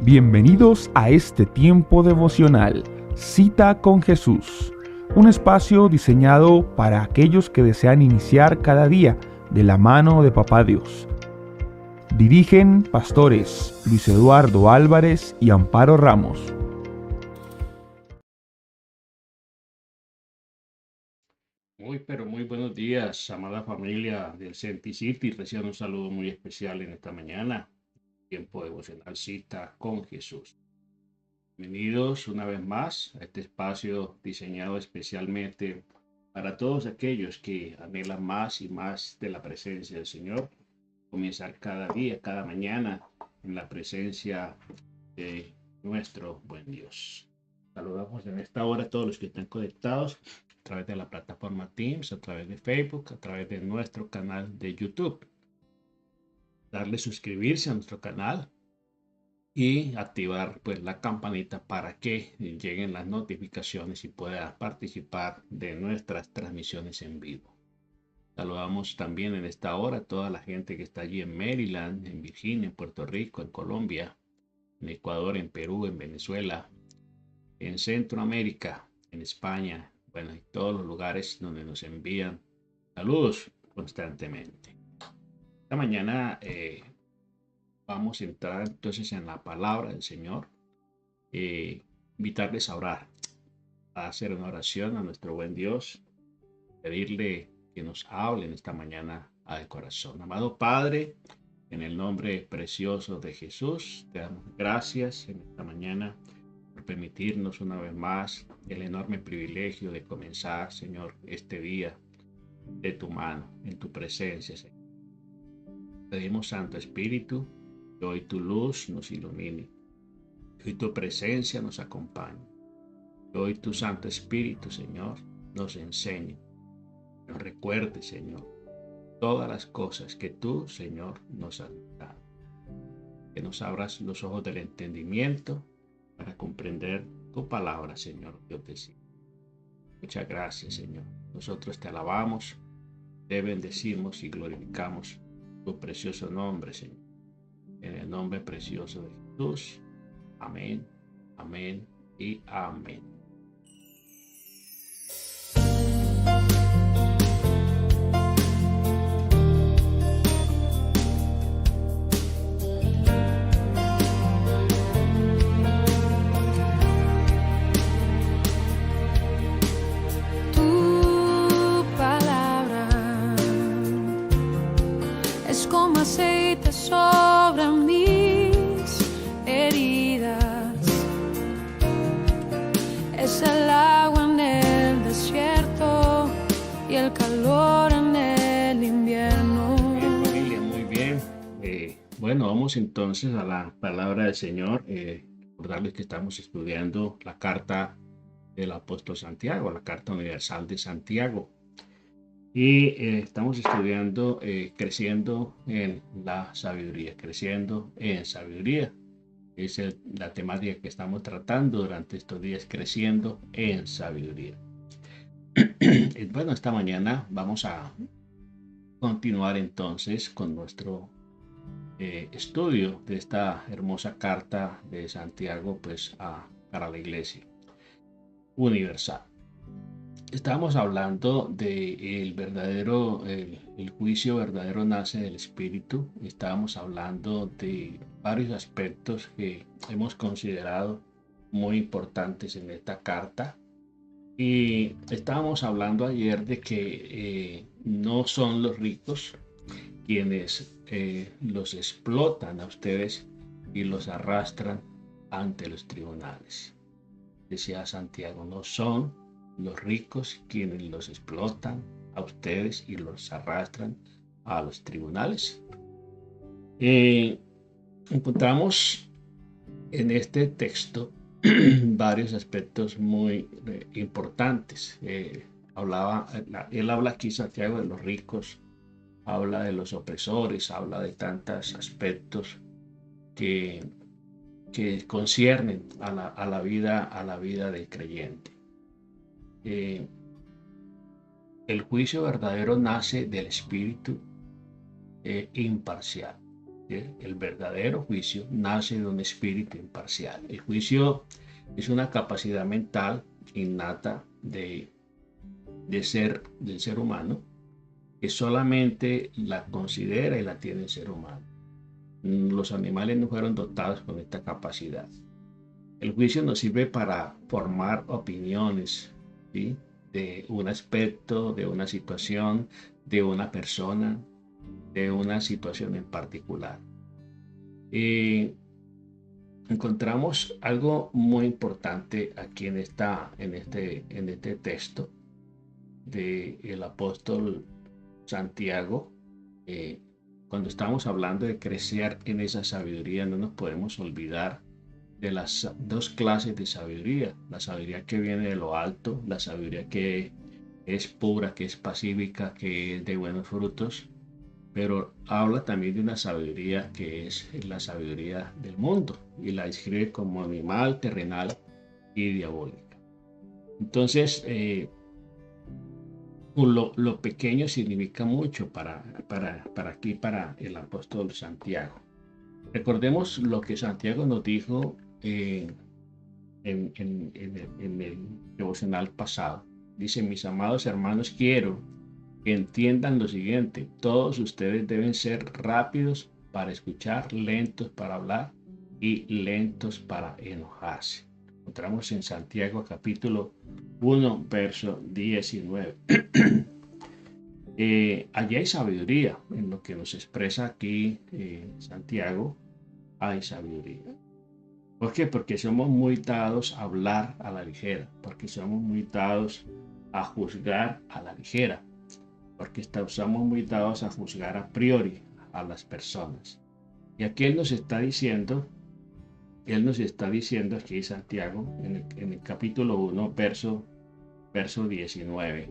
Bienvenidos a este tiempo devocional, Cita con Jesús, un espacio diseñado para aquellos que desean iniciar cada día de la mano de Papá Dios. Dirigen pastores Luis Eduardo Álvarez y Amparo Ramos. Pero muy buenos días, amada familia del Senti City. Reciban un saludo muy especial en esta mañana. Tiempo devocional, Cita con Jesús. Bienvenidos una vez más a este espacio diseñado especialmente para todos aquellos que anhelan más y más de la presencia del Señor. Comenzar cada día, cada mañana en la presencia de nuestro buen Dios. Saludamos en esta hora a todos los que están conectados a través de la plataforma Teams, a través de Facebook, a través de nuestro canal de YouTube. Darle suscribirse a nuestro canal y activar pues la campanita para que lleguen las notificaciones y pueda participar de nuestras transmisiones en vivo. Saludamos también en esta hora a toda la gente que está allí en Maryland, en Virginia, en Puerto Rico, en Colombia, en Ecuador, en Perú, en Venezuela, en Centroamérica, en España, bueno, en todos los lugares donde nos envían saludos constantemente. Esta mañana vamos a entrar entonces en la palabra del Señor, invitarles a orar, a hacer una oración a nuestro buen Dios, pedirle que nos hable en esta mañana al corazón. Amado Padre, en el nombre precioso de Jesús, te damos gracias en esta mañana por permitirnos una vez más el enorme privilegio de comenzar, Señor, este día de tu mano, en tu presencia, Señor. Pedimos, Santo Espíritu, que hoy tu luz nos ilumine, que hoy tu presencia nos acompañe, que hoy tu Santo Espíritu, Señor, nos enseñe, nos recuerde, Señor, todas las cosas que tú, Señor, nos has dado. Que nos abras los ojos del entendimiento para comprender tu palabra, Señor, Dios de sí. Muchas gracias, Señor. Nosotros te alabamos, te bendecimos y glorificamos tu precioso nombre, Señor. En el nombre precioso de Jesús. Amén, amén y amén. Tu palabra es como aceite sobre mis heridas, es el agua en el desierto y el calor en el invierno. Bien, familia, muy bien. Bueno, vamos entonces a la palabra del Señor. Recordarles que estamos estudiando la carta del apóstol Santiago, la carta universal de Santiago. Y estamos estudiando creciendo en la sabiduría, creciendo en sabiduría. Es la temática que estamos tratando durante estos días, creciendo en sabiduría. Bueno, esta mañana vamos a continuar entonces con nuestro estudio de esta hermosa carta de Santiago pues para la iglesia universal. Estábamos hablando de el juicio verdadero nace del Espíritu. Estábamos hablando de varios aspectos que hemos considerado muy importantes en esta carta. Y estábamos hablando ayer de que no son los ricos quienes los explotan a ustedes y los arrastran ante los tribunales. Decía Santiago, no son los ricos quienes los explotan a ustedes y los arrastran a los tribunales. Encontramos en este texto varios aspectos muy importantes. Él habla aquí, Santiago, de los ricos, habla de los opresores, habla de tantos aspectos que conciernen a la vida del creyente. El juicio verdadero nace del espíritu imparcial. El verdadero juicio nace de un espíritu imparcial. El juicio es una capacidad mental innata del ser humano, que solamente la considera y la tiene el ser humano. Los animales no fueron dotados con esta capacidad. El juicio nos sirve para formar opiniones, ¿sí?, de un aspecto, de una situación, de una persona, de una situación en particular. Y encontramos algo muy importante aquí en este texto del apóstol Santiago. Cuando estamos hablando de crecer en esa sabiduría, no nos podemos olvidar de las dos clases de sabiduría: la sabiduría que viene de lo alto, la sabiduría que es pura, que es pacífica, que es de buenos frutos, pero habla también de una sabiduría que es la sabiduría del mundo y la describe como animal, terrenal y diabólica. Entonces, lo pequeño significa mucho para el apóstol Santiago. Recordemos lo que Santiago nos dijo en el devocional pasado. Dice: mis amados hermanos, quiero que entiendan lo siguiente: todos ustedes deben ser rápidos para escuchar, lentos para hablar y lentos para enojarse. Encontramos en Santiago capítulo 1, verso 19. Allí hay sabiduría, en lo que nos expresa aquí Santiago hay sabiduría. ¿Por qué? Porque somos muy dados a hablar a la ligera, porque somos muy dados a juzgar a la ligera, porque somos muy dados a juzgar a priori a las personas. Y aquí Él nos está diciendo aquí Santiago, en el capítulo 1, verso 19.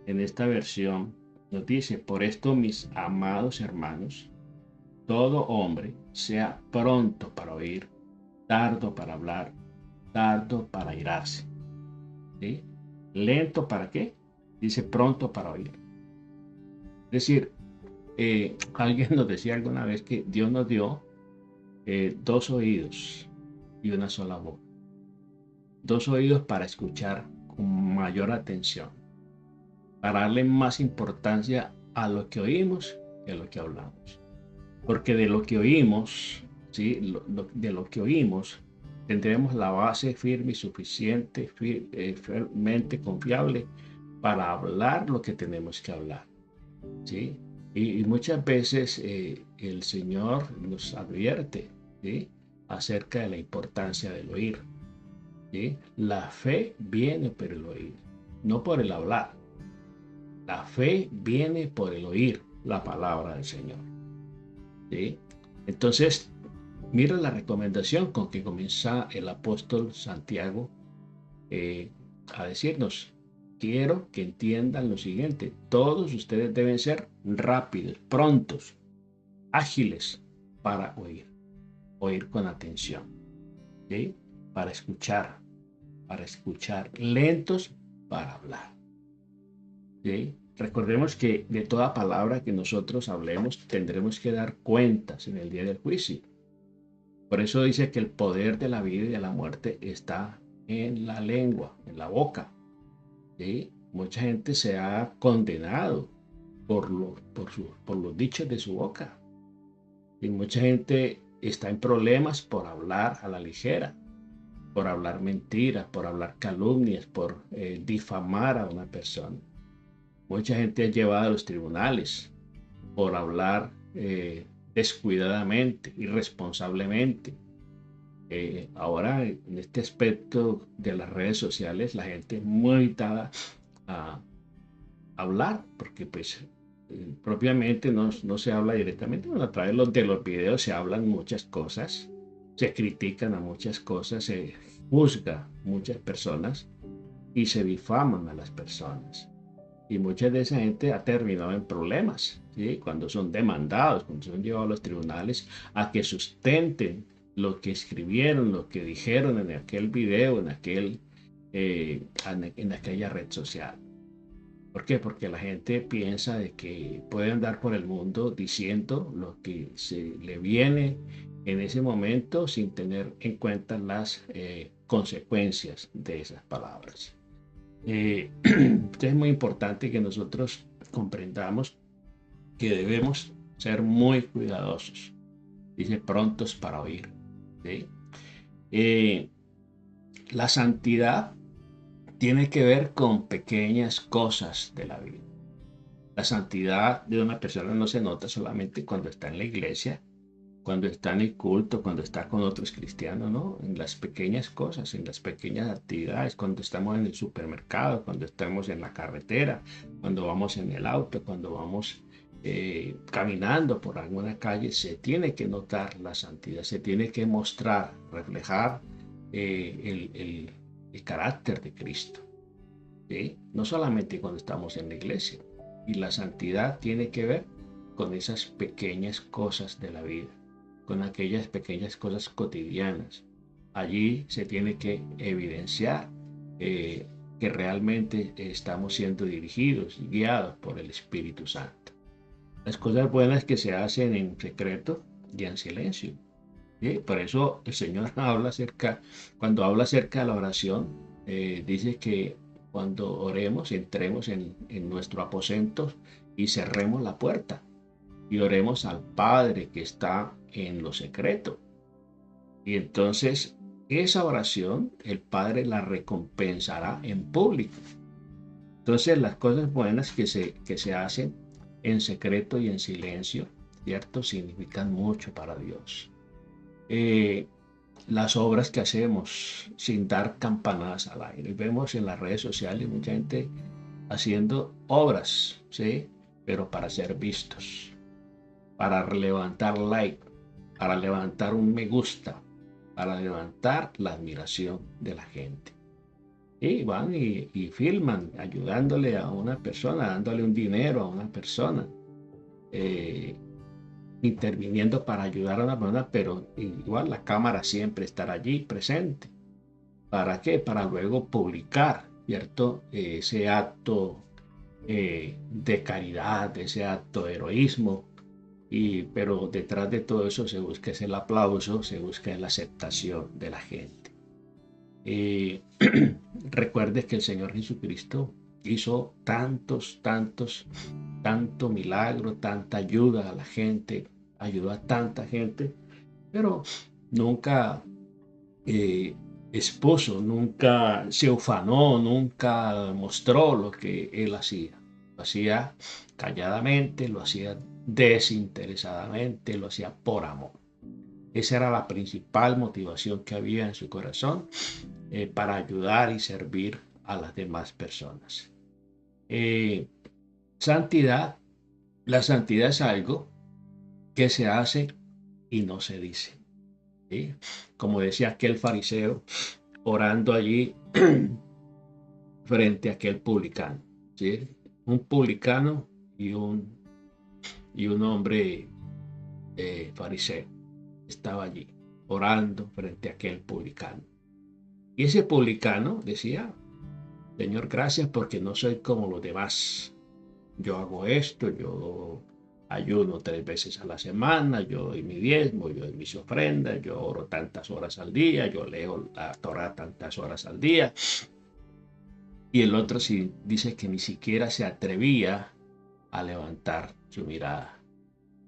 En esta versión nos dice: por esto, mis amados hermanos, todo hombre sea pronto para oír, tardo para hablar, tardo para irarse. ¿Sí? ¿Lento para qué? Dice pronto para oír. Es decir, alguien nos decía alguna vez que Dios nos dio dos oídos y una sola boca. Dos oídos para escuchar con mayor atención, para darle más importancia a lo que oímos que a lo que hablamos. Porque de lo que oímos, ¿sí?, de lo que oímos, tendremos la base firme y suficiente, firmemente confiable para hablar lo que tenemos que hablar, ¿sí? Y muchas veces el Señor nos advierte, ¿sí?, acerca de la importancia del oír, ¿sí? La fe viene por el oír, no por el hablar. La fe viene por el oír la palabra del Señor, ¿sí? Entonces, mira la recomendación con que comienza el apóstol Santiago a decirnos: quiero que entiendan lo siguiente, todos ustedes deben ser rápidos, prontos, ágiles para oír con atención, ¿sí?, para escuchar, lentos para hablar, ¿sí? Recordemos que de toda palabra que nosotros hablemos tendremos que dar cuentas en el día del juicio. Por eso dice que el poder de la vida y de la muerte está en la lengua, en la boca, ¿sí? Mucha gente se ha condenado por los dichos de su boca. Y mucha gente está en problemas por hablar a la ligera, por hablar mentiras, por hablar calumnias, por difamar a una persona. Mucha gente es llevada a los tribunales por hablar descuidadamente, irresponsablemente. Ahora, en este aspecto de las redes sociales, la gente es muy dada a hablar, porque pues propiamente no se habla directamente, pero a través de los videos se hablan muchas cosas, se critican a muchas cosas, se juzga a muchas personas y se difaman a las personas. Y mucha de esa gente ha terminado en problemas, ¿sí?, cuando son demandados, cuando son llevados a los tribunales a que sustenten lo que escribieron, lo que dijeron en aquel video, en aquella red social. ¿Por qué? Porque la gente piensa de que puede andar por el mundo diciendo lo que se le viene en ese momento sin tener en cuenta las consecuencias de esas palabras. Entonces es muy importante que nosotros comprendamos que debemos ser muy cuidadosos. Dice prontos para oír. ¿Sí? Eh, la santidad tiene que ver con pequeñas cosas de la vida. La santidad de una persona no se nota solamente cuando está en la iglesia, cuando está en el culto, cuando está con otros cristianos, ¿no? En las pequeñas cosas, en las pequeñas actividades, cuando estamos en el supermercado, cuando estamos en la carretera, cuando vamos en el auto, cuando vamos caminando por alguna calle, se tiene que notar la santidad, se tiene que mostrar, reflejar el carácter de Cristo. ¿Sí? No solamente cuando estamos en la iglesia. Y la santidad tiene que ver con esas pequeñas cosas de la vida, con aquellas pequeñas cosas cotidianas. Allí se tiene que evidenciar que realmente estamos siendo dirigidos y guiados por el Espíritu Santo. Las cosas buenas que se hacen en secreto y en silencio. ¿Sí? Por eso el Señor cuando habla acerca de la oración, dice que cuando oremos, entremos en nuestro aposento y cerremos la puerta y oremos al Padre que está en lo secreto. Y entonces esa oración el Padre la recompensará en público. Entonces las cosas buenas que se hacen en secreto y en silencio, ¿cierto? Significan mucho para Dios. Las obras que hacemos sin dar campanadas al aire. Vemos en las redes sociales mucha gente haciendo obras, ¿sí? Pero para ser vistos, para levantar like, para levantar un me gusta, para levantar la admiración de la gente. Y van y filman ayudándole a una persona, dándole un dinero a una persona. Interviniendo para ayudar a una persona, pero igual la cámara siempre estará allí presente. ¿Para qué? Para luego publicar, ¿cierto? Ese acto de caridad, ese acto de heroísmo, pero detrás de todo eso se busca el aplauso, se busca la aceptación de la gente. Recuerde que el Señor Jesucristo hizo tanto milagro, tanta ayuda a la gente, ayudó a tanta gente, pero nunca expuso, nunca se ufanó, nunca mostró lo que él hacía. Lo hacía calladamente, lo hacía desinteresadamente, lo hacía por amor. Esa era la principal motivación que había en su corazón para ayudar y servir a las demás personas. Santidad. La santidad es algo que se hace y no se dice. ¿Sí? Como decía aquel fariseo orando allí frente a aquel publicano. ¿Sí? Un publicano y un hombre fariseo estaba allí orando frente a aquel publicano. Y ese publicano decía: Señor, gracias porque no soy como los demás. Yo hago esto, yo ayuno 3 veces a la semana, yo doy mi diezmo, yo doy mis ofrendas, yo oro tantas horas al día, yo leo la Torá tantas horas al día. Y el otro sí dice que ni siquiera se atrevía a levantar su mirada.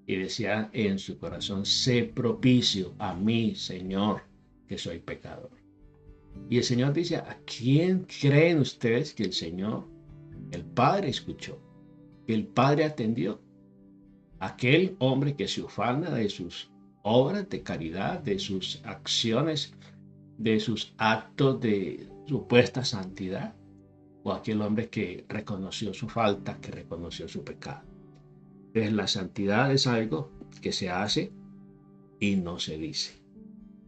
Y decía en su corazón: sé propicio a mí, Señor, que soy pecador. Y el Señor dice: ¿a quién creen ustedes que el Señor, el Padre, escuchó? Que el Padre atendió. Aquel hombre que se ufana de sus obras de caridad, de sus acciones, de sus actos de supuesta santidad, o aquel hombre que reconoció su falta, que reconoció su pecado. Entonces la santidad es algo que se hace y no se dice.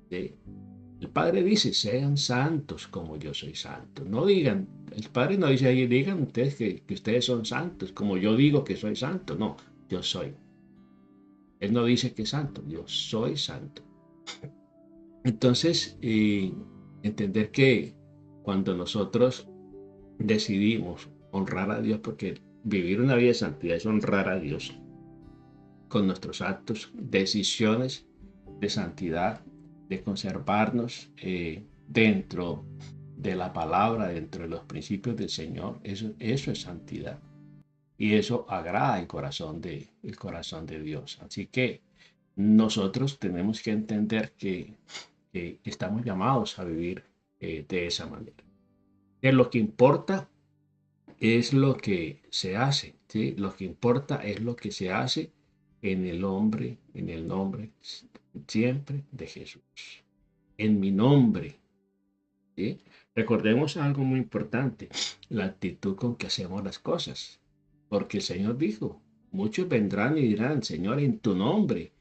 ¿Sí? El Padre dice: sean santos como yo soy santo. No digan, el Padre no dice ahí: digan ustedes que ustedes son santos, como yo digo que soy santo. No, yo soy. Él no dice que es santo, yo soy santo. Entonces, entender que cuando nosotros decidimos honrar a Dios, porque vivir una vida de santidad es honrar a Dios con nuestros actos, decisiones de santidad, de conservarnos dentro de la palabra, dentro de los principios del Señor. Eso es santidad. Y eso agrada el corazón de Dios. Así que nosotros tenemos que entender que estamos llamados a vivir de esa manera. Que lo que importa es lo que se hace, ¿sí? Lo que importa es lo que se hace en el nombre siempre de Jesús. En mi nombre, ¿sí? Recordemos algo muy importante, la actitud con que hacemos las cosas. Porque el Señor dijo, muchos vendrán y dirán, Señor, en tu nombre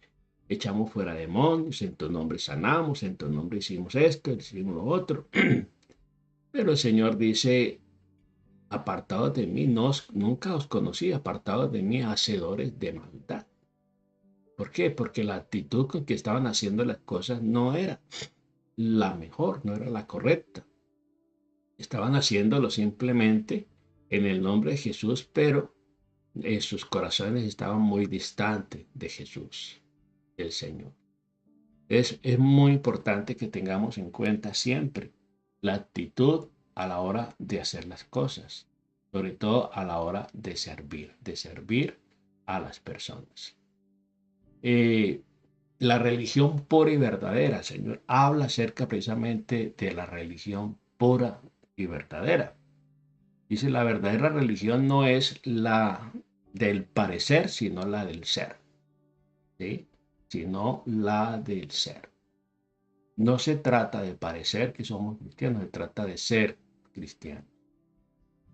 echamos fuera demonios, en tu nombre sanamos, en tu nombre hicimos esto, hicimos lo otro. Pero el Señor dice, apartados de mí, nunca os conocí, apartados de mí, hacedores de maldad. ¿Por qué? Porque la actitud con que estaban haciendo las cosas no era la mejor, no era la correcta. Estaban haciéndolo simplemente en el nombre de Jesús, pero sus corazones estaban muy distantes de Jesús, el Señor. Es muy importante que tengamos en cuenta siempre la actitud a la hora de hacer las cosas, sobre todo a la hora de servir a las personas. Eh, la religión pura y verdadera, Señor, habla acerca precisamente de la religión pura y verdadera. Dice, la verdadera religión no es la del parecer, sino la del ser, ¿sí? Sino la del ser. No se trata de parecer que somos cristianos, se trata de ser cristianos,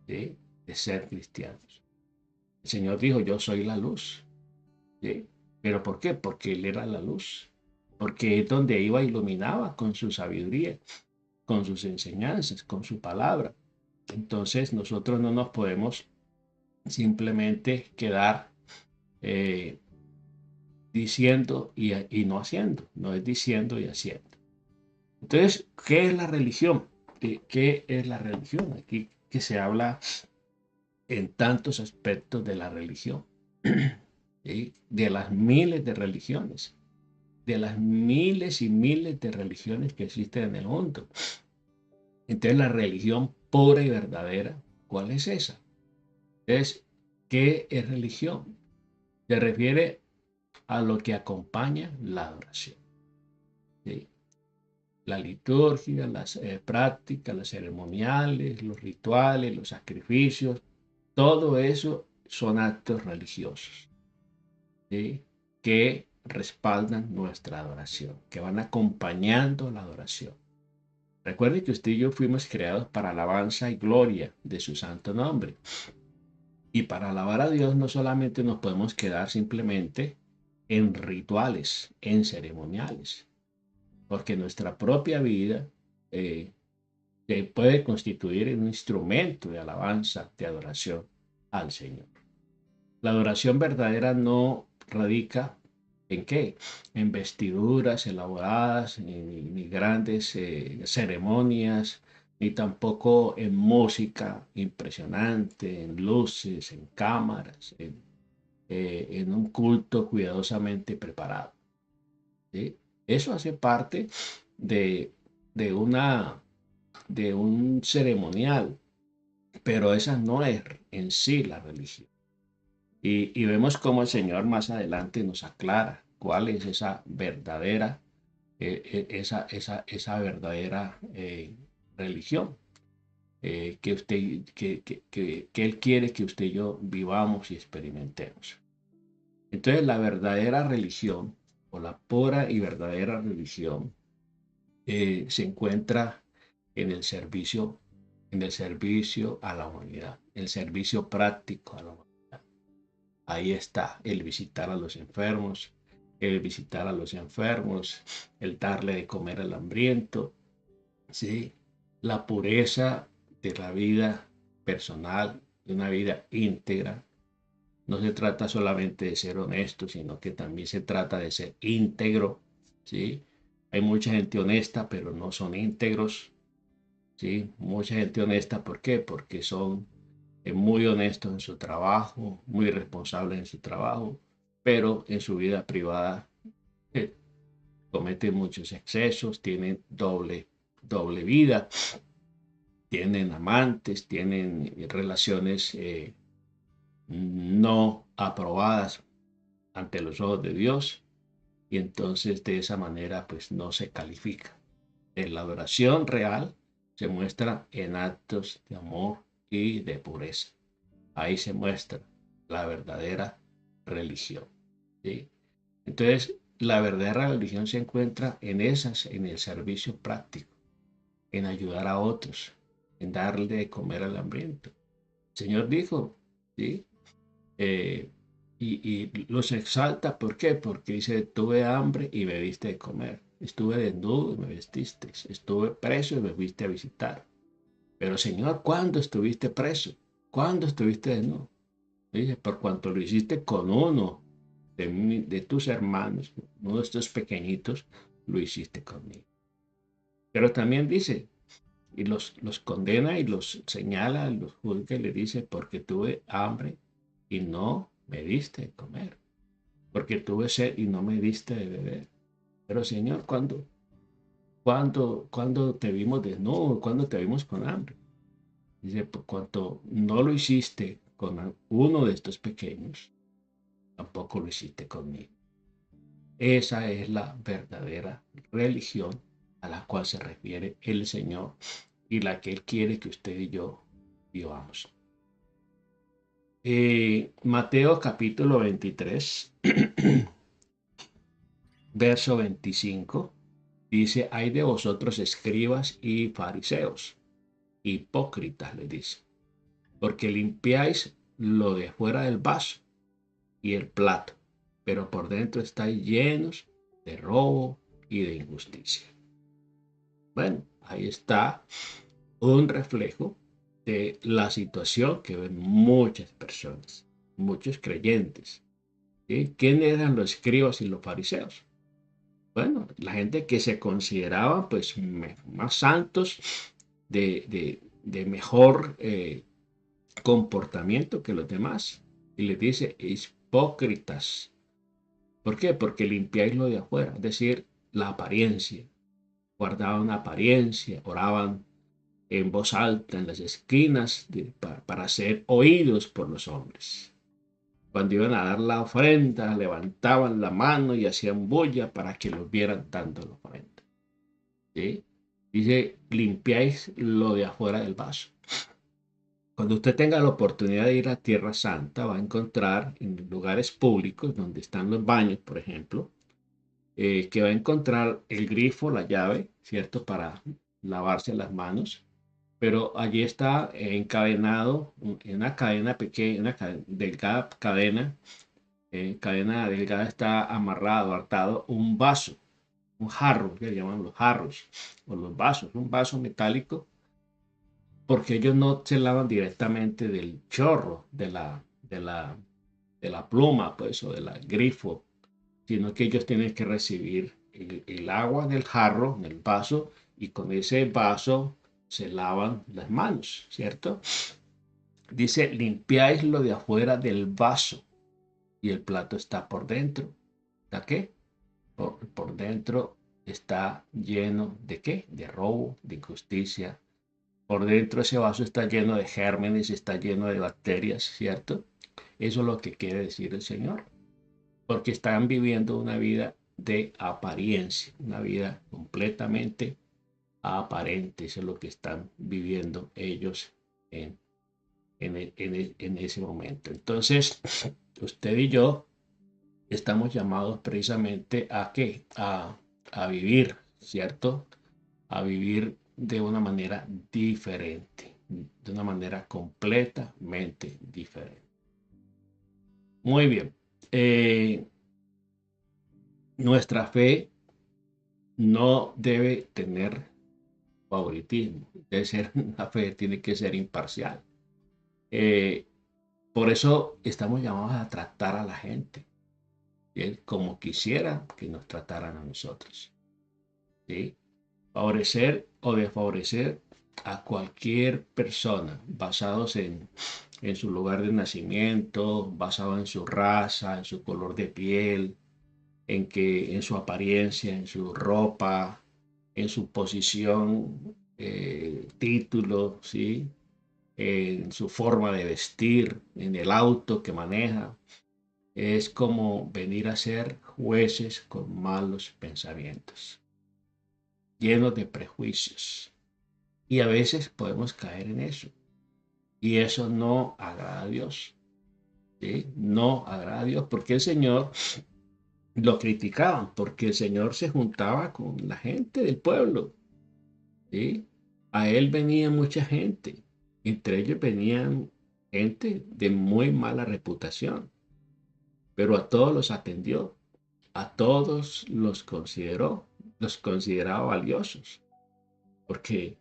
¿sí? De ser cristianos. El Señor dijo, yo soy la luz, ¿sí? ¿Pero por qué? Porque Él era la luz, porque es donde iba iluminaba con su sabiduría, con sus enseñanzas, con su palabra. Entonces nosotros no nos podemos simplemente quedar diciendo y no haciendo, no es diciendo y haciendo. Entonces, ¿qué es la religión? ¿Qué es la religión? Aquí que se habla en tantos aspectos de la religión, ¿sí? De las miles de religiones, de las miles y miles de religiones que existen en el mundo. Entonces, la religión pura y verdadera, ¿cuál es esa? Entonces, ¿qué es religión? Se refiere a lo que acompaña la adoración, ¿sí? La liturgia, las prácticas, las ceremoniales, los rituales, los sacrificios, todo eso son actos religiosos, ¿sí? Que respaldan nuestra adoración, que van acompañando la adoración. Recuerde que usted y yo fuimos creados para alabanza y gloria de su santo nombre. Y para alabar a Dios no solamente nos podemos quedar simplemente en rituales, en ceremoniales, porque nuestra propia vida se puede constituir en un instrumento de alabanza, de adoración al Señor. La adoración verdadera no radica en qué, en vestiduras elaboradas, ni grandes ceremonias, ni tampoco en música impresionante, en luces, en cámaras, en un culto cuidadosamente preparado, ¿sí? Eso hace parte de, de, una, de un ceremonial, pero esa no es en sí la religión. Y vemos cómo el Señor más adelante nos aclara cuál es esa verdadera, esa verdadera religión que Él quiere que usted y yo vivamos y experimentemos. Entonces la verdadera religión o la pura y verdadera religión se encuentra en el servicio a la humanidad, el servicio práctico a la humanidad. Ahí está el visitar a los enfermos, el darle de comer al hambriento, ¿sí? La pureza de la vida personal, de una vida íntegra. No se trata solamente de ser honesto, sino que también se trata de ser íntegro, ¿sí? Hay mucha gente honesta, pero no son íntegros, ¿sí? Mucha gente honesta, ¿por qué? Porque son muy honestos en su trabajo, muy responsables en su trabajo, pero en su vida privada eh, cometen muchos excesos, tienen doble vida, tienen amantes, tienen relaciones no aprobadas ante los ojos de Dios, y entonces de esa manera pues no se califica. La adoración real se muestra en actos de amor y de pureza. Ahí se muestra la verdadera religión, ¿sí? Entonces, la verdadera religión se encuentra en el servicio práctico, en ayudar a otros, en darle de comer al hambriento. El Señor dijo, ¿sí? Eh, y los exalta, ¿por qué? Porque dice, tuve hambre y me diste de comer. Estuve desnudo y me vestiste. Estuve preso y me fuiste a visitar. Pero Señor, ¿cuándo estuviste preso? ¿Cuándo estuviste desnudo? Dice, por cuanto lo hiciste con uno de tus hermanos, uno de estos pequeñitos, lo hiciste conmigo. Pero también dice, y los condena y los señala, los juzga y le dice, porque tuve hambre y no me diste de comer, porque tuve sed y no me diste de beber. Pero Señor, ¿cuándo te vimos desnudo? ¿Cuándo te vimos con hambre? Dice, por cuanto no lo hiciste con uno de estos pequeños, tampoco lo hiciste conmigo. Esa es la verdadera religión a la cual se refiere el Señor y la que Él quiere que usted y yo vivamos. Mateo capítulo 23, verso 25, dice, hay de vosotros escribas y fariseos, hipócritas, le dice, porque limpiáis lo de fuera del vaso y el plato, pero por dentro estáis llenos de robo y de injusticia. Bueno, ahí está un reflejo de la situación que ven muchas personas, muchos creyentes. ¿Sí? ¿Quiénes eran los escribas y los fariseos? Bueno, la gente que se consideraba pues más santos, de mejor comportamiento que los demás. Y les dice, hipócritas. ¿Por qué? Porque limpiáis lo de afuera, es decir, la apariencia. Guardaban apariencia, oraban en voz alta en las esquinas para ser oídos por los hombres. Cuando iban a dar la ofrenda, levantaban la mano y hacían bulla para que los vieran dando la ofrenda. ¿Sí? Dice, limpiáis lo de afuera del vaso. Cuando usted tenga la oportunidad de ir a Tierra Santa, va a encontrar en lugares públicos, donde están los baños, por ejemplo, que va a encontrar el grifo, la llave, ¿cierto? Para lavarse las manos, pero allí está encadenado en una cadena pequeña, una delgada cadena delgada está amarrado, atado un vaso, un jarro, que le llaman los jarros, o los vasos, un vaso metálico, porque ellos no se lavan directamente del chorro, de la pluma, pues, o del grifo, sino que ellos tienen que recibir el agua del jarro, del vaso, y con ese vaso se lavan las manos, ¿cierto? Dice, limpiáis lo de afuera del vaso y el plato está por dentro. ¿De qué? Por dentro está lleno de qué? De robo, de injusticia. Por dentro ese vaso está lleno de gérmenes, está lleno de bacterias, ¿cierto? Eso es lo que quiere decir el Señor. Porque están viviendo una vida de apariencia, una vida completamente aparente. Eso es lo que están viviendo ellos en ese momento. Entonces, usted y yo estamos llamados precisamente a qué? A vivir, ¿cierto? A vivir de una manera diferente, de una manera completamente diferente. Muy bien. Nuestra fe no debe tener favoritismo. Debe ser una fe, tiene que ser imparcial. Eh, por eso estamos llamados a tratar a la gente, ¿sí? Como quisiera que nos trataran a nosotros, ¿sí? Favorecer o desfavorecer a cualquier persona basados en su lugar de nacimiento, basado en su raza, en su color de piel, en su apariencia, en su ropa, en su posición, título, ¿sí? En su forma de vestir, en el auto que maneja. Es como venir a ser jueces con malos pensamientos, llenos de prejuicios. Y a veces podemos caer en eso. Y eso no agrada a Dios. ¿Sí? No agrada a Dios porque el Señor lo criticaban, porque el Señor se juntaba con la gente del pueblo. ¿Sí? A él venía mucha gente. Entre ellos venían gente de muy mala reputación, pero a todos los atendió, a todos los consideraba valiosos. Porque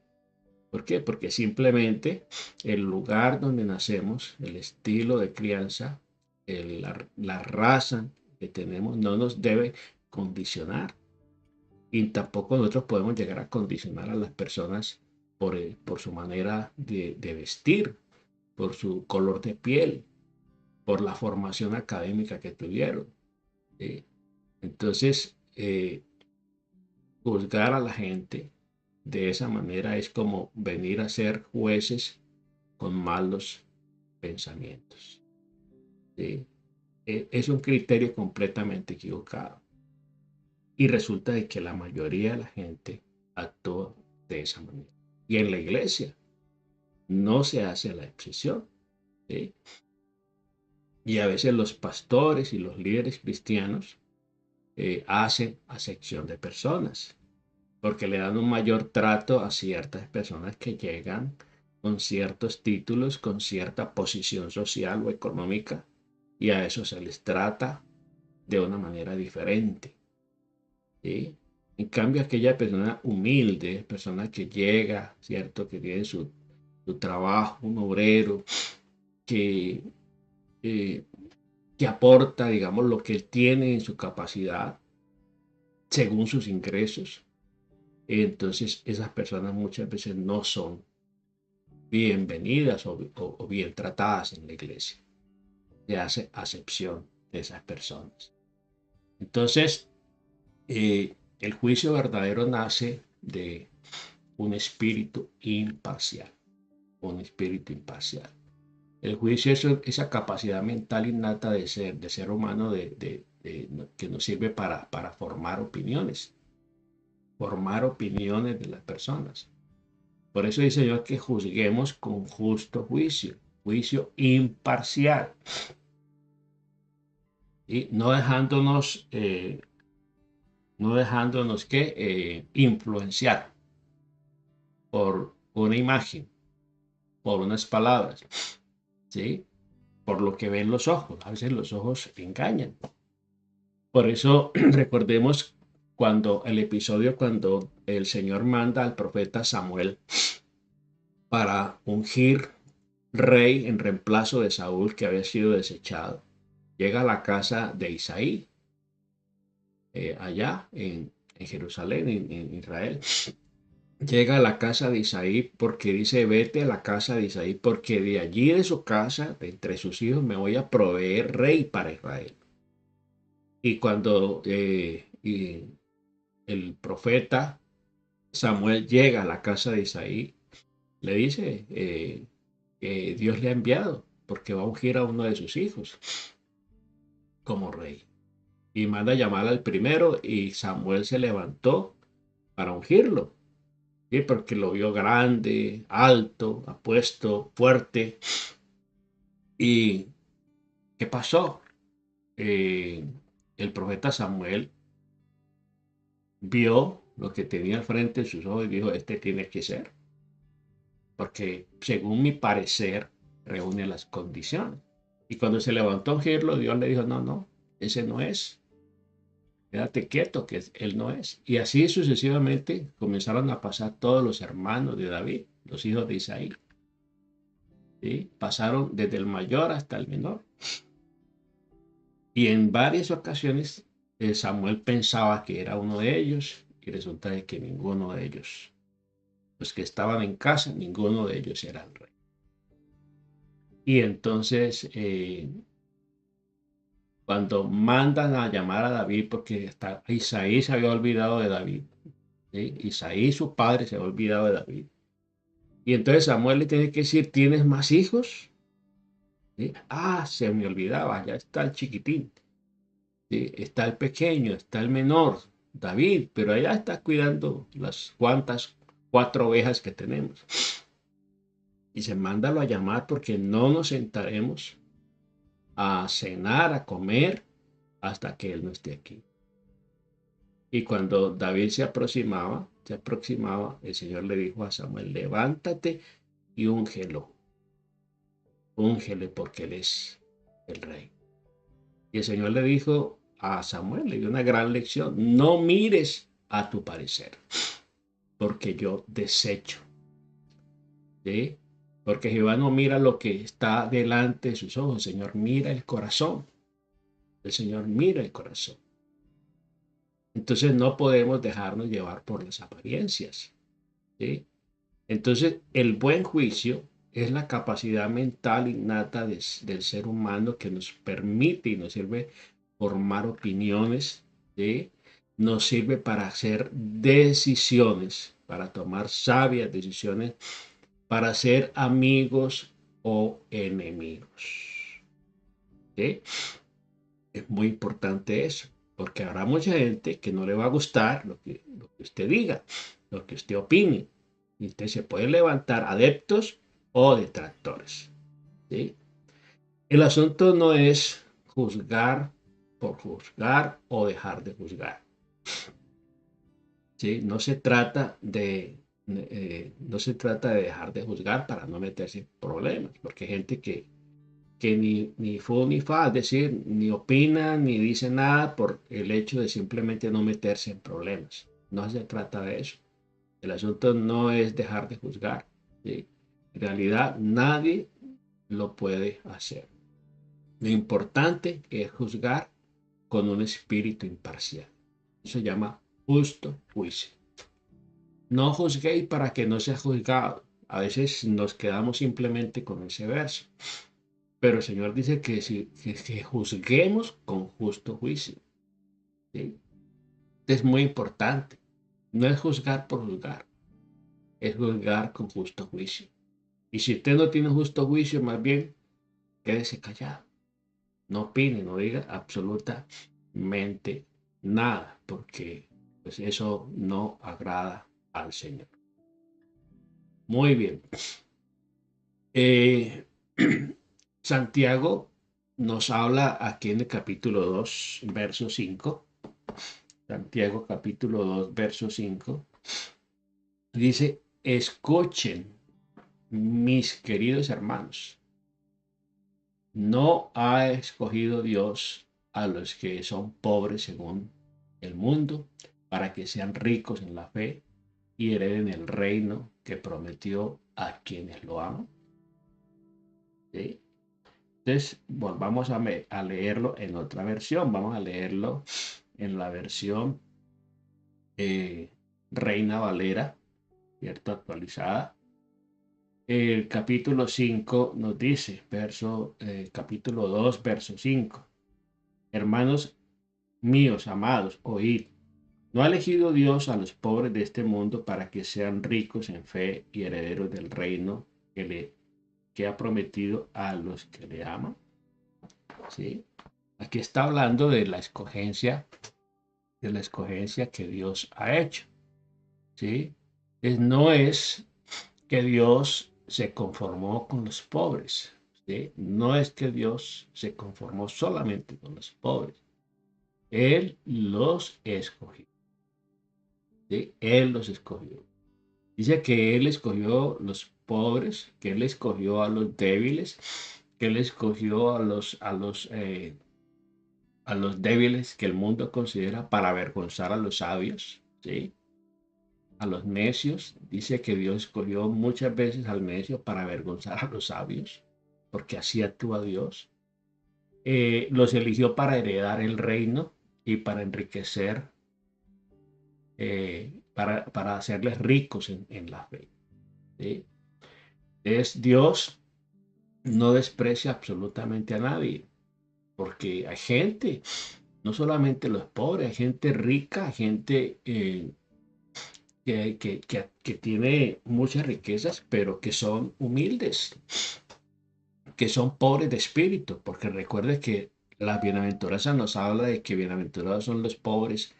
¿Por qué? Porque simplemente el lugar donde nacemos, el estilo de crianza, la raza que tenemos no nos debe condicionar. Y tampoco nosotros podemos llegar a condicionar a las personas por su manera de vestir, por su color de piel, por la formación académica que tuvieron. ¿Sí? Entonces, juzgar a la gente de esa manera es como venir a ser jueces con malos pensamientos. ¿Sí? Es un criterio completamente equivocado. Y resulta de que la mayoría de la gente actúa de esa manera. Y en la iglesia no se hace la excepción. ¿Sí? Y a veces los pastores y los líderes cristianos hacen acepción de personas, porque le dan un mayor trato a ciertas personas que llegan con ciertos títulos, con cierta posición social o económica, y a eso se les trata de una manera diferente. ¿Sí? En cambio, aquella persona humilde, persona que llega, ¿cierto? Que tiene su trabajo, un obrero, que, eh, que aporta, digamos, lo que él tiene en su capacidad, según sus ingresos. Entonces, esas personas muchas veces no son bienvenidas o bien tratadas en la iglesia. Se hace acepción de esas personas. Entonces, el juicio verdadero nace de un espíritu imparcial. Un espíritu imparcial. El juicio es esa capacidad mental innata de ser humano que nos sirve para formar opiniones de las personas. Por eso dice Dios que juzguemos con justo juicio, juicio imparcial, y no dejándonos que influenciar por una imagen, por unas palabras, ¿sí? Por lo que ven los ojos. A veces los ojos engañan. Por eso recordemos cuando el Señor manda al profeta Samuel para ungir rey en reemplazo de Saúl, que había sido desechado. Llega a la casa de Isaí, allá en Jerusalén, en Israel. Llega a la casa de Isaí porque dice, vete a la casa de Isaí, porque de allí de su casa, de entre sus hijos, me voy a proveer rey para Israel. Y cuando el profeta Samuel llega a la casa de Isaí, le dice que Dios le ha enviado porque va a ungir a uno de sus hijos como rey. Y manda llamar al primero y Samuel se levantó para ungirlo. ¿Sí? Porque lo vio grande, alto, apuesto, fuerte. ¿Y qué pasó? Eh, el profeta Samuel vio lo que tenía al frente de sus ojos y dijo, este tiene que ser. Porque según mi parecer, reúne las condiciones. Y cuando se levantó a ungirlo, Dios le dijo, no, no, ese no es. Quédate quieto, que él no es. Y así sucesivamente comenzaron a pasar todos los hermanos de David, los hijos de Isaí. ¿Sí? Pasaron desde el mayor hasta el menor. Y en varias ocasiones Samuel pensaba que era uno de ellos y resulta de que ninguno de ellos, los que estaban en casa, ninguno de ellos era el rey. Y entonces, cuando mandan a llamar a David, porque Isaí se había olvidado de David, ¿sí? Isaí, su padre, se había olvidado de David. Y entonces Samuel le tiene que decir, ¿tienes más hijos? ¿Sí? Ah, se me olvidaba, ya está el chiquitín, ¿sí? Está el pequeño, está el menor, David, pero allá está cuidando las cuantas 4 ovejas que tenemos. Y se mándalo a llamar porque no nos sentaremos a cenar, a comer, hasta que él no esté aquí. Y cuando David se aproximaba, el Señor le dijo a Samuel, levántate y úngele porque él es el rey. Y el Señor le dijo a Samuel, le dio una gran lección, no mires a tu parecer, porque yo desecho, ¿sí? Porque Jehová no mira lo que está delante de sus ojos, el Señor mira el corazón, el Señor mira el corazón. Entonces no podemos dejarnos llevar por las apariencias, ¿sí? Entonces el buen juicio es la capacidad mental innata del ser humano que nos permite y nos sirve formar opiniones, ¿sí? Nos sirve para hacer decisiones, para tomar sabias decisiones, para ser amigos o enemigos, ¿sí? Es muy importante eso, porque habrá mucha gente que no le va a gustar lo que usted diga, lo que usted opine. Y usted se puede levantar adeptos o detractores, ¿sí? El asunto no es juzgar por juzgar o dejar de juzgar, ¿sí? No se trata de dejar de juzgar para no meterse en problemas, porque hay gente que ni fu ni fa, es decir, ni opina ni dice nada por el hecho de simplemente no meterse en problemas. No se trata de eso. El asunto no es dejar de juzgar, ¿sí? En realidad nadie lo puede hacer. Lo importante es juzgar con un espíritu imparcial. Eso se llama justo juicio. No juzguéis para que no sea juzgado. A veces nos quedamos simplemente con ese verso. Pero el Señor dice que juzguemos con justo juicio, ¿sí? Es muy importante. No es juzgar por juzgar, es juzgar con justo juicio. Y si usted no tiene justo juicio, más bien quédese callado. No opine, no diga absolutamente nada, porque pues eso no agrada al Señor. Muy bien. Eh, Santiago nos habla aquí en el capítulo 2, verso 5. Santiago capítulo 2, verso 5. Dice, escuchen, mis queridos hermanos, no ha escogido Dios a los que son pobres según el mundo, para que sean ricos en la fe y hereden el reino que prometió a quienes lo aman. ¿Sí? Entonces, volvamos a leerlo en otra versión. Vamos a leerlo en la versión Reina Valera, ¿cierto? Actualizada. El capítulo 5 nos dice, capítulo 2, verso 5. Hermanos míos, amados, oíd. ¿No ha elegido Dios a los pobres de este mundo para que sean ricos en fe y herederos del reino que ha prometido a los que le aman? ¿Sí? Aquí está hablando de la escogencia que Dios ha hecho. ¿Sí? No es que Dios se conformó con los pobres, ¿sí? No es que Dios se conformó solamente con los pobres. Él los escogió, ¿sí? Él los escogió. Dice que Él escogió los pobres, que Él escogió a los débiles, que Él escogió a los débiles que el mundo considera para avergonzar a los sabios, ¿sí? A los necios. Dice que Dios escogió muchas veces al necio para avergonzar a los sabios, porque así actúa Dios. Los eligió para heredar el reino y para enriquecer, para hacerles ricos en la fe, ¿sí? Es Dios no desprecia absolutamente a nadie, porque hay gente, no solamente los pobres, hay gente rica, hay gente que tiene muchas riquezas, pero que son humildes, que son pobres de espíritu, porque recuerde que la bienaventuranza nos habla de que bienaventurados son los pobres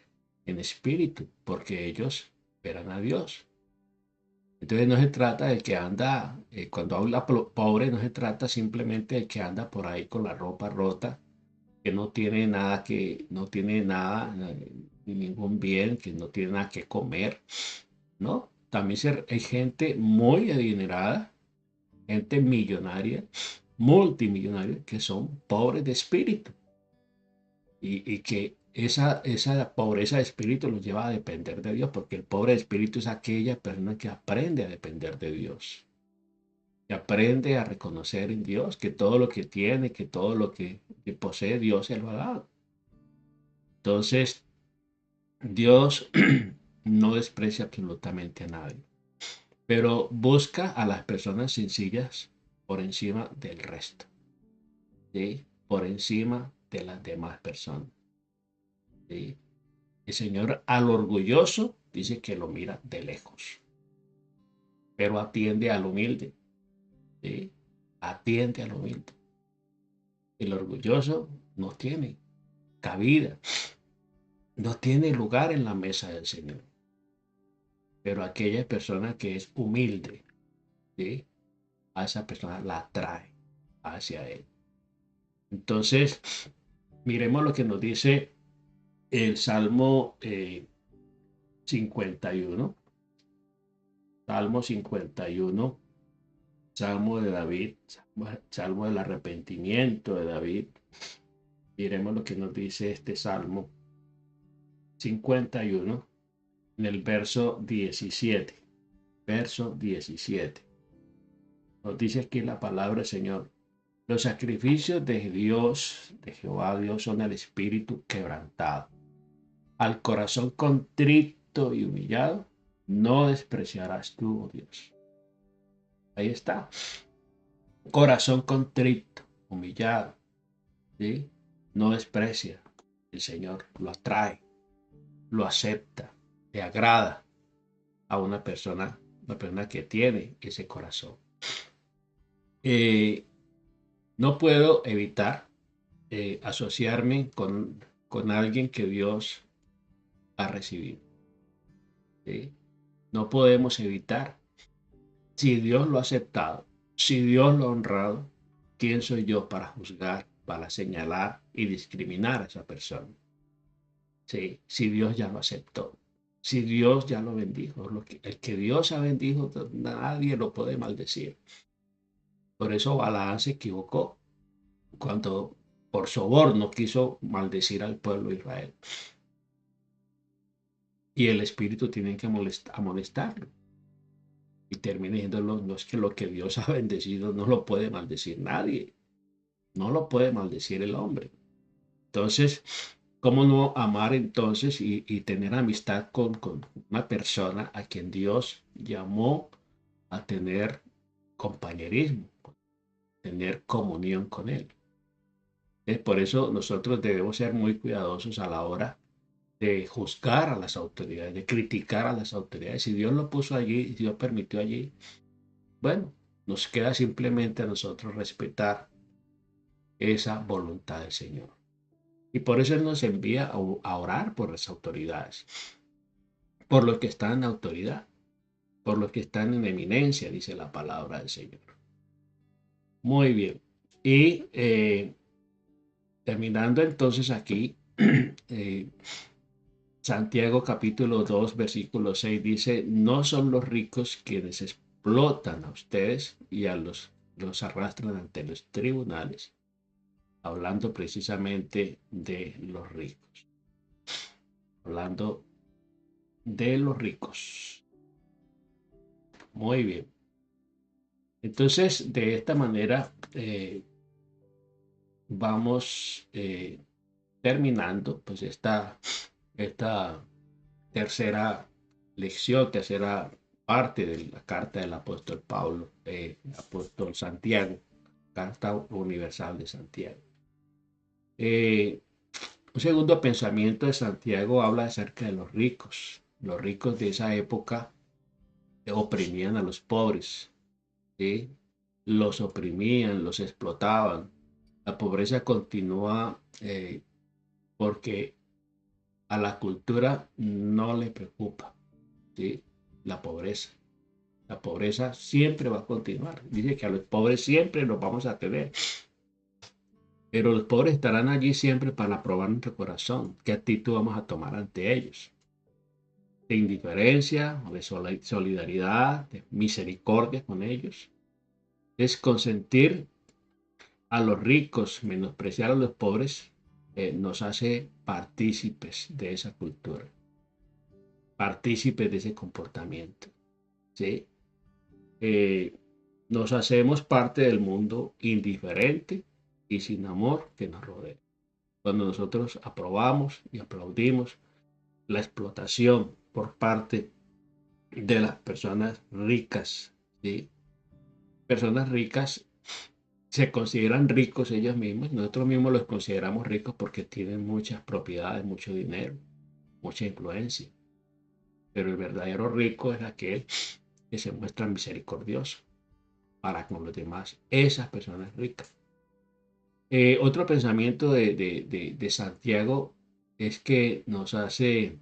en espíritu, porque ellos verán a Dios. Entonces no se trata del que anda, cuando habla pobre, no se trata simplemente del que anda por ahí con la ropa rota, que no tiene nada, ni ningún bien, que no tiene nada que comer, ¿no? También hay gente muy adinerada, gente millonaria, multimillonaria, que son pobres de espíritu y que esa pobreza de espíritu los lleva a depender de Dios, porque el pobre de espíritu es aquella persona que aprende a depender de Dios, que aprende a reconocer en Dios que todo lo que tiene, que todo lo que posee, Dios se lo ha dado. Entonces, Dios no desprecia absolutamente a nadie, pero busca a las personas sencillas por encima del resto, ¿sí? Por encima de las demás personas, ¿sí? El Señor al orgulloso dice que lo mira de lejos, pero atiende al humilde, ¿sí? Atiende al humilde. El orgulloso no tiene cabida, no tiene lugar en la mesa del Señor, pero aquella persona que es humilde, ¿sí? A esa persona la atrae hacia Él. Entonces, miremos lo que nos dice el Salmo 51, Salmo 51, Salmo de David, Salmo del arrepentimiento de David. Miremos lo que nos dice este Salmo 51 en el verso 17. Verso 17. Nos dice aquí la palabra del Señor. Los sacrificios de Dios, de Jehová Dios, son el espíritu quebrantado. Al corazón contrito y humillado, no despreciarás tú, oh Dios. Ahí está. Corazón contrito, humillado, ¿sí? No desprecia. El Señor lo atrae, lo acepta, le agrada a una persona que tiene ese corazón. Eh, no puedo evitar asociarme con alguien que Dios ha recibido, ¿sí? No podemos evitar. Si Dios lo ha aceptado, si Dios lo ha honrado, ¿quién soy yo para juzgar, para señalar y discriminar a esa persona? Sí, si Dios ya lo aceptó, si Dios ya lo bendijo, el que Dios ha bendijo, nadie lo puede maldecir. Por eso Balaán se equivocó cuando por soborno quiso maldecir al pueblo de Israel. Y el Espíritu tiene que amonestarlo. Y termina diciéndolo, no es que lo que Dios ha bendecido no lo puede maldecir nadie, no lo puede maldecir el hombre. Entonces, ¿cómo no amar entonces y tener amistad con una persona a quien Dios llamó a tener compañerismo, tener comunión con Él? Por eso nosotros debemos ser muy cuidadosos a la hora de juzgar a las autoridades, de criticar a las autoridades. Si Dios lo puso allí, si Dios permitió allí, bueno, nos queda simplemente a nosotros respetar esa voluntad del Señor. Y por eso Él nos envía a orar por las autoridades, por los que están en autoridad, por los que están en eminencia, dice la palabra del Señor. Muy bien. Y terminando entonces aquí, Santiago capítulo 2, versículo 6 dice, no son los ricos quienes explotan a ustedes y los arrastran ante los tribunales, hablando precisamente de los ricos, hablando de los ricos. Muy bien. Entonces, de esta manera vamos terminando pues esta tercera lección, tercera parte de la carta del apóstol Pablo, apóstol Santiago Carta Universal de Santiago. Un segundo pensamiento de Santiago habla acerca de los ricos. Los ricos de esa época oprimían a los pobres, ¿sí? Los oprimían, los explotaban. La pobreza continúa porque a la cultura no le preocupa, ¿sí? La pobreza. La pobreza siempre va a continuar. Dice que a los pobres siempre los vamos a tener. Pero los pobres estarán allí siempre para probar nuestro corazón. ¿Qué actitud vamos a tomar ante ellos? De indiferencia, de solidaridad, de misericordia con ellos. Es consentir a los ricos, menospreciar a los pobres, nos hace partícipes de esa cultura, partícipes de ese comportamiento, ¿sí? Nos hacemos parte del mundo indiferente y sin amor que nos rodea. Cuando nosotros aprobamos y aplaudimos la explotación por parte de las personas ricas, ¿sí? Personas ricas se consideran ricos ellos mismos, nosotros mismos los consideramos ricos porque tienen muchas propiedades, mucho dinero, mucha influencia. Pero el verdadero rico es aquel que se muestra misericordioso para con los demás, esas personas ricas. Otro pensamiento de Santiago es que nos hace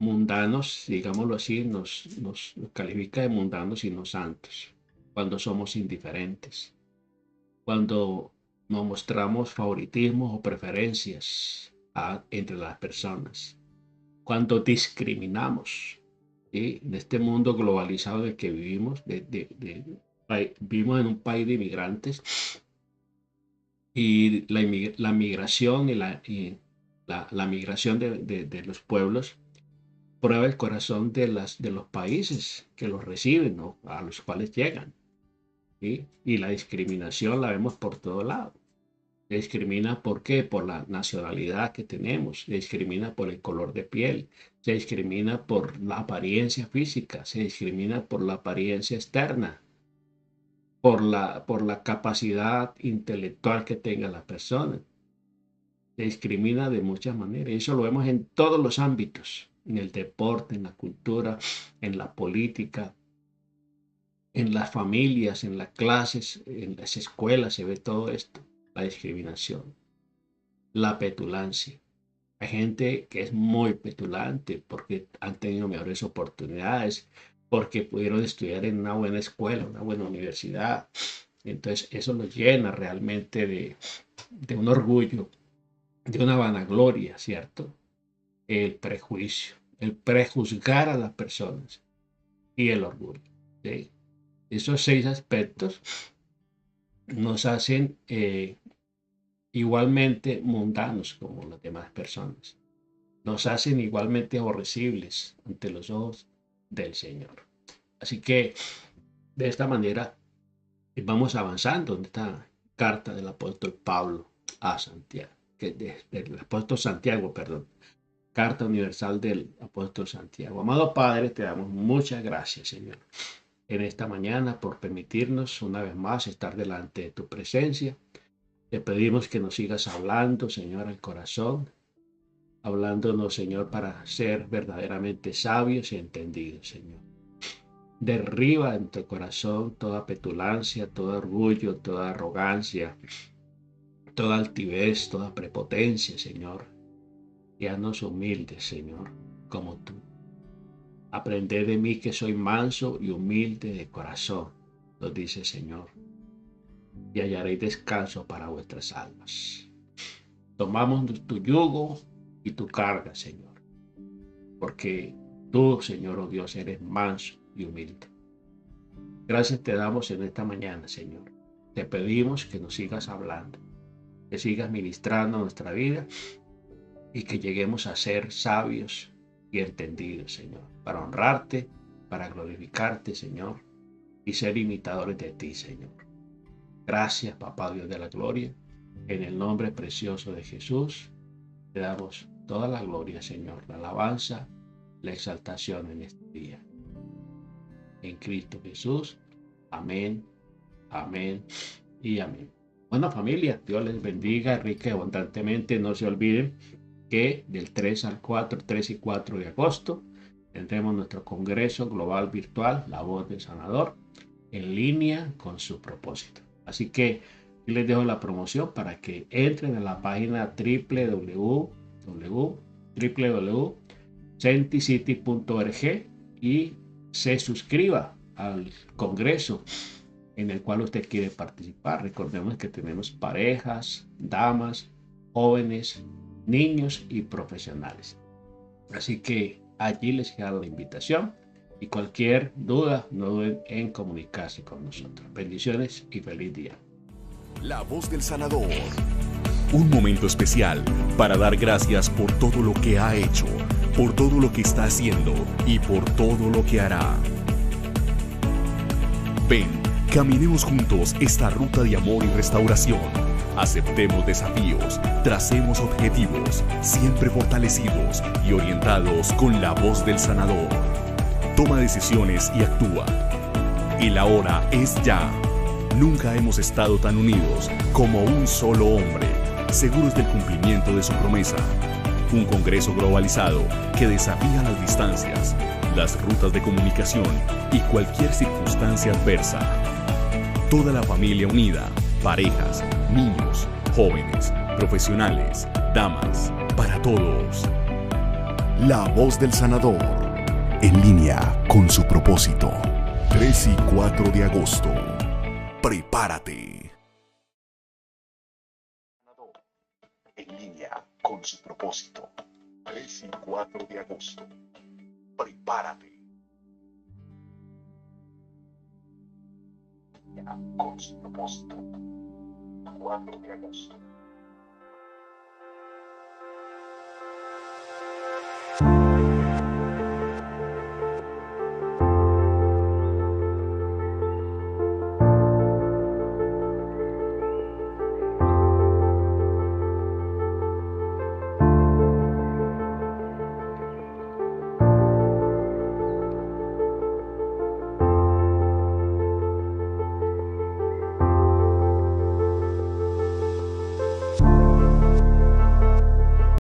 mundanos, digámoslo así, nos califica de mundanos y no santos, cuando somos indiferentes, cuando nos mostramos favoritismos o preferencias entre las personas, cuando discriminamos, ¿sí? En este mundo globalizado en el que vivimos, vivimos en un país de inmigrantes y la migración y la migración de los pueblos prueba el corazón de los países que los reciben, ¿no? A los cuales llegan, ¿sí? Y la discriminación la vemos por todo lado. Se discrimina ¿por qué? Por la nacionalidad que tenemos, se discrimina por el color de piel, se discrimina por la apariencia física, se discrimina por la apariencia externa, por la capacidad intelectual que tenga la persona. Se discrimina de muchas maneras. Y eso lo vemos en todos los ámbitos, en el deporte, en la cultura, en la política, en las familias, en las clases, en las escuelas, se ve todo esto. La discriminación, la petulancia. Hay gente que es muy petulante porque han tenido mejores oportunidades, porque pudieron estudiar en una buena escuela, una buena universidad. Entonces eso los llena realmente de un orgullo, de una vanagloria, ¿cierto? El prejuicio, el prejuzgar a las personas y el orgullo, ¿sí? Esos 6 aspectos nos hacen igualmente mundanos como las demás personas. Nos hacen igualmente aborrecibles ante los ojos del Señor. Así que de esta manera vamos avanzando en esta carta del apóstol Pablo a Santiago, del apóstol Santiago, perdón, carta universal del apóstol Santiago. Amado Padre, te damos muchas gracias, Señor, en esta mañana por permitirnos una vez más estar delante de tu presencia. Te pedimos que nos sigas hablando, Señor, al corazón, hablándonos, Señor, para ser verdaderamente sabios y entendidos, Señor. Derriba en tu corazón toda petulancia, todo orgullo, toda arrogancia, toda altivez, toda prepotencia, Señor. Y haznos humildes, Señor, como tú. Aprended de mí que soy manso y humilde de corazón, nos dice el Señor, y hallaréis descanso para vuestras almas. Tomamos tu yugo y tu carga, Señor, porque tú, Señor, oh Dios, eres manso y humilde. Gracias te damos en esta mañana, Señor. Te pedimos que nos sigas hablando, que sigas ministrando nuestra vida y que lleguemos a ser sabios y entendidos, Señor, para honrarte, para glorificarte, Señor, y ser imitadores de ti, Señor. Gracias, Papá Dios de la gloria. En el nombre precioso de Jesús, te damos toda la gloria, Señor, la alabanza, la exaltación en este día. En Cristo Jesús. Amén, amén y amén. Bueno, familia, Dios les bendiga rica y abundantemente. No se olviden que del 3 y 4 de agosto tendremos nuestro Congreso Global Virtual, La Voz del Sanador, en línea con su propósito. Así que yo les dejo la promoción para que entren a la página www.senticity.org y se suscriba al Congreso en el cual usted quiere participar. Recordemos que tenemos parejas, damas, jóvenes, niños y profesionales. Así que allí les queda la invitación y cualquier duda no duden en comunicarse con nosotros. Bendiciones y feliz día. La Voz del Sanador. Un momento especial para dar gracias por todo lo que ha hecho, por todo lo que está haciendo y por todo lo que hará. Ven, caminemos juntos esta ruta de amor y restauración. Aceptemos desafíos, tracemos objetivos, siempre fortalecidos y orientados con la voz del sanador. Toma decisiones y actúa. El ahora es ya. Nunca hemos estado tan unidos como un solo hombre, seguros del cumplimiento de su promesa. Un congreso globalizado que desafía las distancias, las rutas de comunicación y cualquier circunstancia adversa. Toda la familia unida, parejas, niños, jóvenes, profesionales, damas, para todos. La Voz del Sanador, en línea con su propósito. 3 y 4 de agosto. Prepárate. En línea con su propósito. 3 y 4 de agosto. Prepárate. Con su propósito. 4 de agosto.